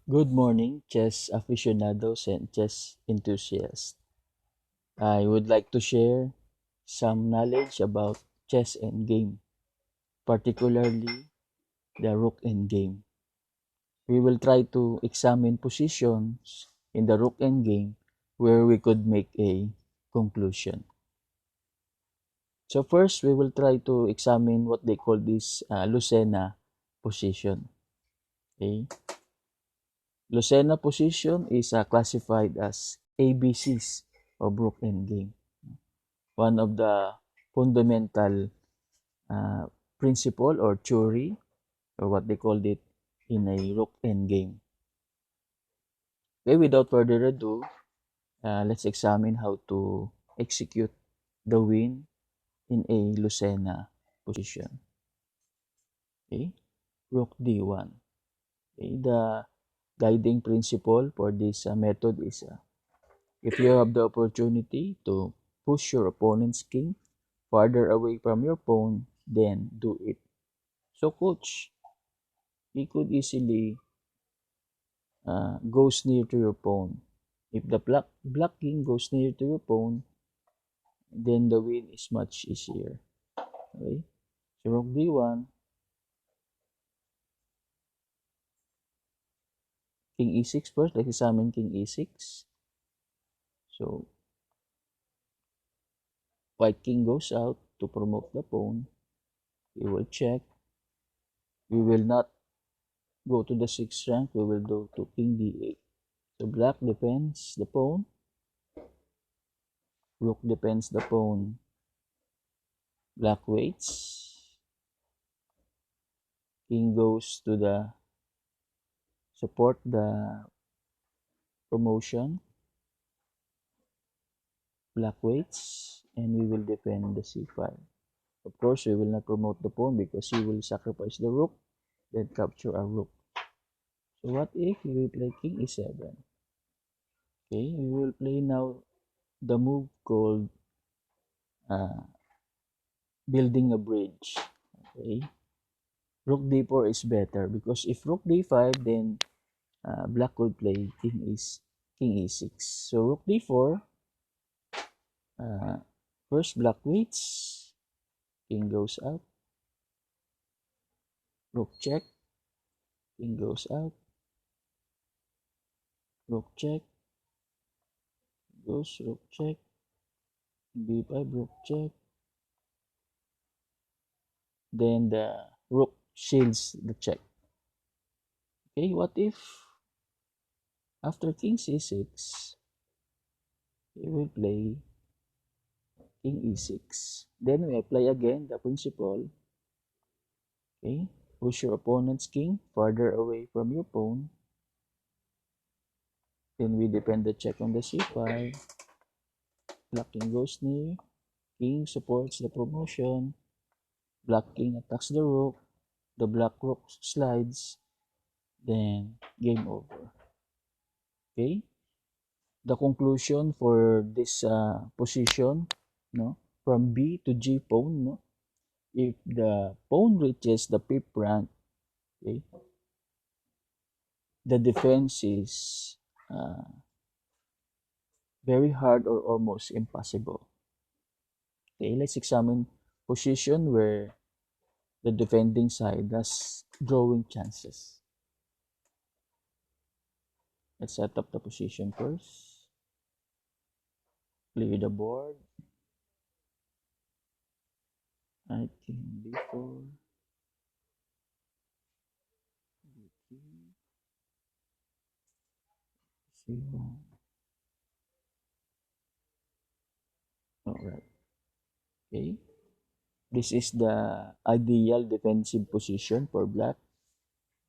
Good morning, chess aficionados and chess enthusiasts. I would like to share some knowledge about chess endgame, particularly the rook endgame. We will try to examine positions in the rook endgame where we could make a conclusion. So first, we will try to examine what they call this LUCENA position. Okay? LUCENA position is classified as ABCs of rook endgame. One of the fundamental uh, principle or theory, or what they called it in a rook endgame. Okay, without further ado, let's examine how to execute the win in a LUCENA position. Okay, rook d1. Okay, the guiding principle for this method is if you have the opportunity to push your opponent's king farther away from your pawn, then do it. So coach, he could easily goes near to your pawn. If the black king goes near to your pawn, then the win is much easier. Okay? So rook d1, king e6 first. Let's examine king e6. So white king goes out to promote the pawn. We will check. We will not go to the 6th rank. We will go to king d8. So black defends the pawn. Rook defends the pawn. Black waits. King goes to the support the promotion. Black waits, and we will defend the c5. Of course, we will not promote the pawn because he will sacrifice the rook, then capture our rook. So what if we will play king e7? Okay, we will play now the move called uh, building a bridge. Okay, rook d4 is better because if rook d5, then black will play king e6. So rook d4. First black waits, king goes out, rook check, king goes out, rook check, goes rook check, b5, rook check. Then the rook shields the check. Okay, what if after king c6, we will play king e6. Then we apply again the principle. Okay, push your opponent's king farther away from your pawn. Then we defend the check on the c5. Black king goes near. King supports the promotion. Black king attacks the rook. The black rook slides. Then game over. Okay. The conclusion for this position, no, from B to G pawn, no, if the pawn reaches the fifth rank, okay, the defense is very hard or almost impossible. Okay, let's examine position where the defending side has drawing chances. Let's set up the position first. Clear the board. Knight king b4. b3. c1. Alright. Okay. This is the ideal defensive position for black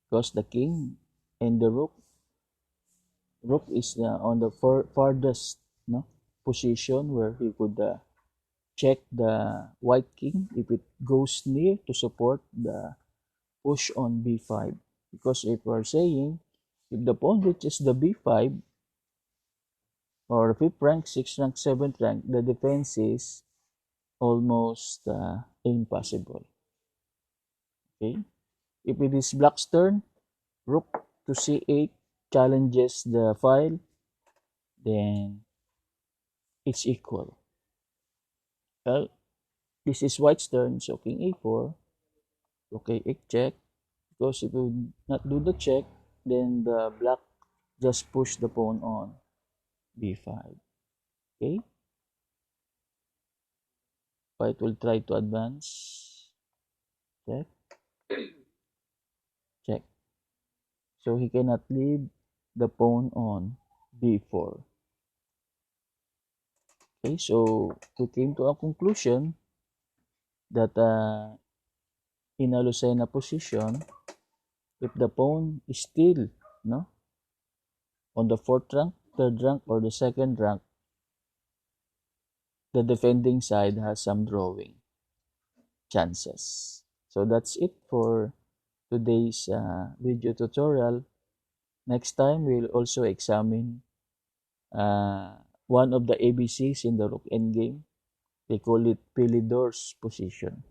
because the king and the rook is on the farthest, no, position where he could check the white king if it goes near to support the push on b5. Because if we're saying if the pawn reaches the b5 or 5th rank, 6th rank, 7th rank, the defense is almost impossible. Okay, if it is black's turn, rook to c8, challenges the file, then it's equal. Well, this is white's turn, so king a4, okay, check, because if you not do the check, then the black just push the pawn on b5. Okay, white will try to advance, check, check. So he cannot leave the pawn on b4. Okay, so we came to a conclusion that in a Lucena position, if the pawn is still no on the fourth rank, third rank, or the second rank, the defending side has some drawing chances. So that's it for today's video tutorial. Next time, we'll also examine one of the ABCs in the rook endgame. They call it Philidor's position.